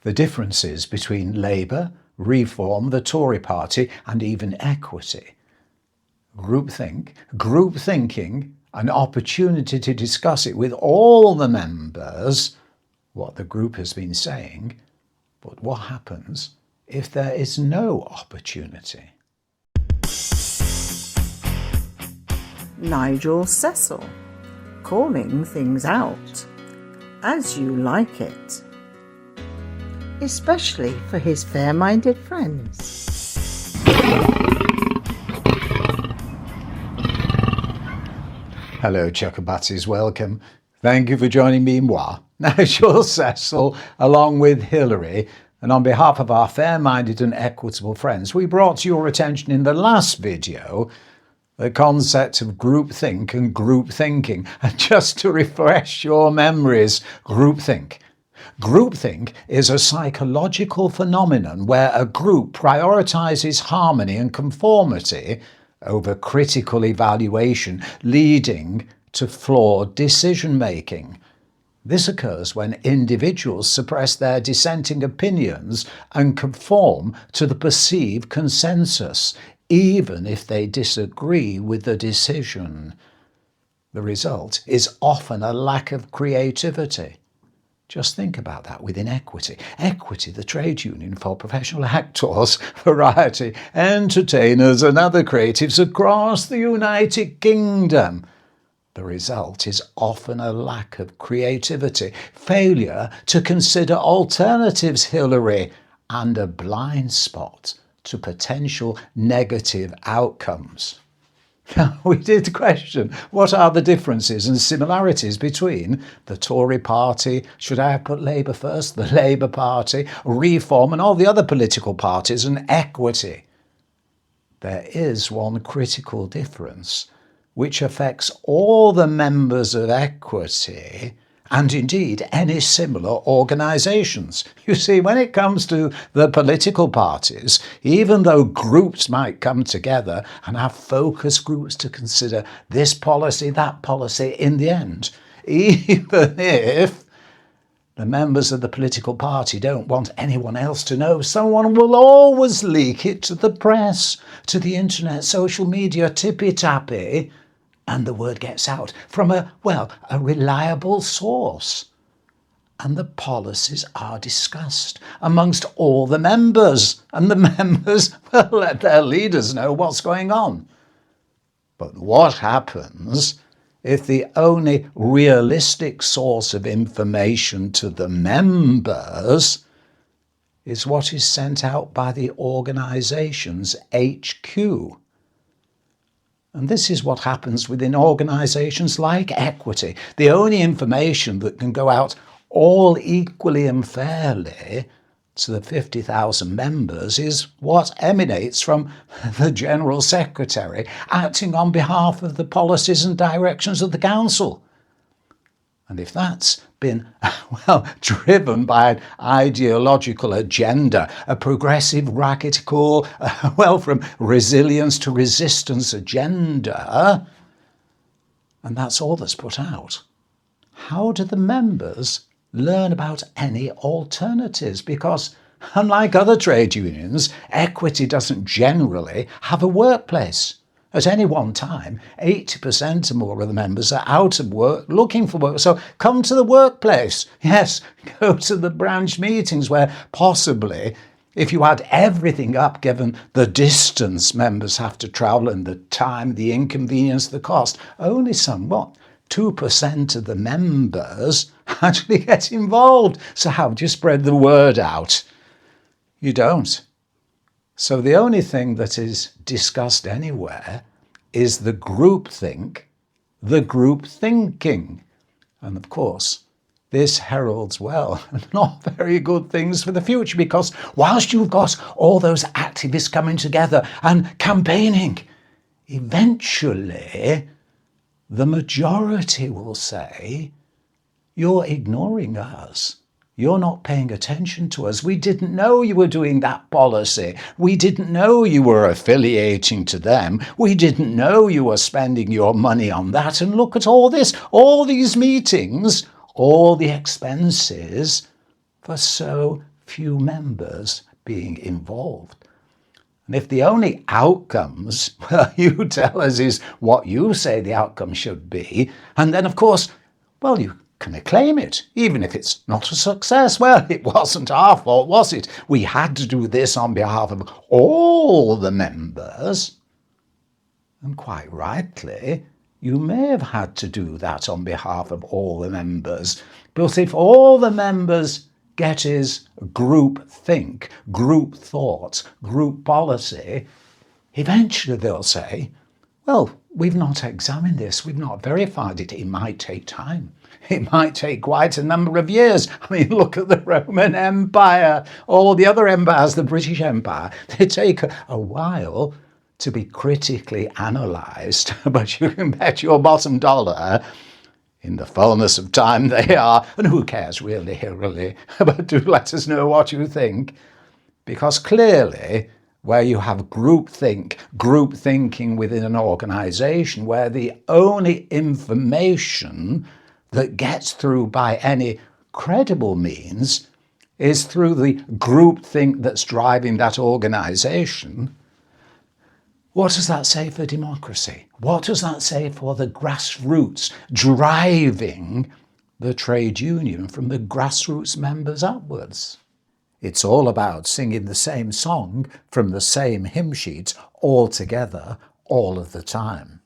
the differences between Labour, Reform, the Tory party and even Equity. Groupthink, group thinking, an opportunity to discuss it with all the members, what the group has been saying, but what happens if there is no opportunity? Nigel.cecil, calling things out as you like it, especially for his fair-minded friends. Hello Chuckabatties, welcome. Thank you for joining me, moi, Nigel.cecil, along with Hilary, and on behalf of our fair-minded and equitable friends, we brought to your attention in the last video the concept of groupthink and group thinking. And just to refresh your memories, groupthink. Groupthink is a psychological phenomenon where a group prioritizes harmony and conformity over critical evaluation, leading to flawed decision-making. This occurs when individuals suppress their dissenting opinions and conform to the perceived consensus, even if they disagree with the decision. The result is often a lack of creativity. Just think about that within Equity. Equity, the trade union for professional actors, variety, entertainers and other creatives across the United Kingdom. The result is often a lack of creativity, failure to consider alternatives, Hilary, and a blind spot to potential negative outcomes. Now, we did question what are the differences and similarities between the Tory party, should I have put Labour first, the Labour Party, Reform and all the other political parties, and Equity. There is one critical difference which affects all the members of Equity and indeed any similar organisations. You see, when it comes to the political parties, even though groups might come together and have focus groups to consider this policy, that policy in the end, even if the members of the political party don't want anyone else to know, someone will always leak it to the press, to the internet, social media, tippy-tappy, and the word gets out from a reliable source. And the policies are discussed amongst all the members. And the members will let their leaders know what's going on. But what happens if the only realistic source of information to the members is what is sent out by the organisation's HQ? And this is what happens within organisations like Equity. The only information that can go out all equally and fairly to the 50,000 members is what emanates from the General Secretary, acting on behalf of the policies and directions of the Council. And if that's been, driven by an ideological agenda, a progressive, radical, from resilience to resistance agenda, and that's all that's put out, how do the members learn about any alternatives? Because unlike other trade unions, Equity doesn't generally have a workplace. At any one time, 80% or more of the members are out of work, looking for work. So come to the workplace. Yes, go to the branch meetings where possibly, if you add everything up, given the distance members have to travel and the time, the inconvenience, the cost, only 2% of the members actually get involved. So how do you spread the word out? You don't. So the only thing that is discussed anywhere is the groupthink, the group thinking. And of course, this heralds not very good things for the future, because whilst you've got all those activists coming together and campaigning, eventually the majority will say, you're ignoring us. You're not paying attention to us. We didn't know you were doing that policy. We didn't know you were affiliating to them. We didn't know you were spending your money on that. And look at all this, all these meetings, all the expenses for so few members being involved. And if the only outcomes, well, you tell us is what you say the outcome should be, and then, of course, well, you can acclaim it, even if it's not a success. Well, it wasn't our fault, was it? We had to do this on behalf of all the members. And quite rightly, you may have had to do that on behalf of all the members. But if all the members get is group think, group thought, group policy, eventually they'll say, well, we've not examined this, we've not verified it. It might take time. It might take quite a number of years. I mean, look at the Roman Empire, all the other empires, the British Empire. They take a while to be critically analysed, but you can bet your bottom dollar in the fullness of time they are. And who cares really? But do let us know what you think. Because clearly, where you have group thinking within an organisation, where the only information that gets through by any credible means is through the groupthink that's driving that organisation, what does that say for democracy? What does that say for the grassroots driving the trade union from the grassroots members upwards? It's all about singing the same song from the same hymn sheet all together, all of the time.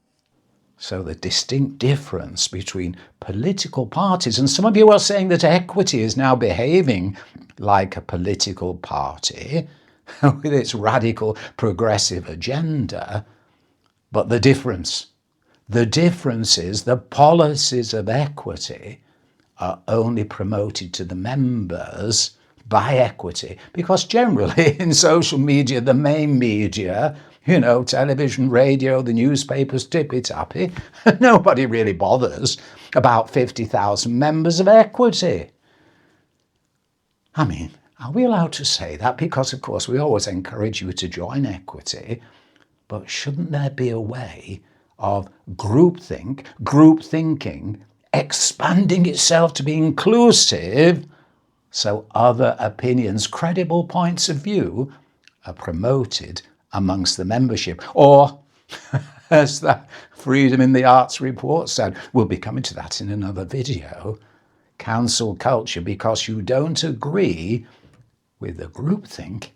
So the distinct difference between political parties, and some of you are saying that Equity is now behaving like a political party with its radical progressive agenda, but the difference is the policies of Equity are only promoted to the members by Equity, because generally in social media, the main media, television, radio, the newspapers, tippy-tappy, nobody really bothers about 50,000 members of Equity. I mean, are we allowed to say that? Because, of course, we always encourage you to join Equity, but shouldn't there be a way of group thinking, expanding itself to be inclusive, so other opinions, credible points of view, are promoted amongst the membership? Or, as that Freedom in the Arts report said, we'll be coming to that in another video, cancel culture because you don't agree with the groupthink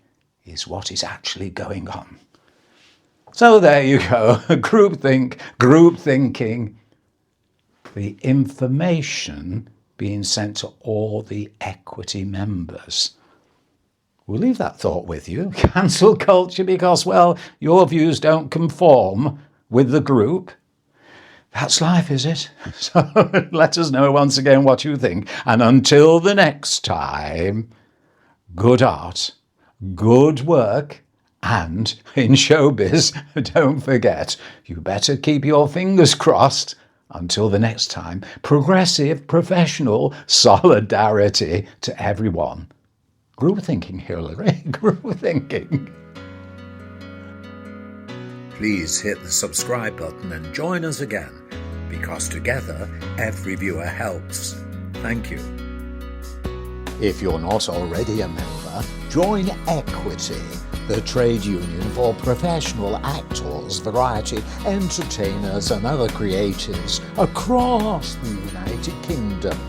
is what is actually going on. So there you go, group thinking, the information being sent to all the Equity members. We'll leave that thought with you. Cancel culture because, well, your views don't conform with the group. That's life, is it? So let us know once again what you think. And until the next time, good art, good work, and in showbiz, don't forget, you better keep your fingers crossed. Until the next time, progressive, professional solidarity to everyone. Group thinking, Hillary, group thinking. Please hit the subscribe button and join us again, because together every viewer helps. Thank you. If you're not already a member, join Equity, the trade union for professional actors, variety entertainers and other creatives across the United Kingdom.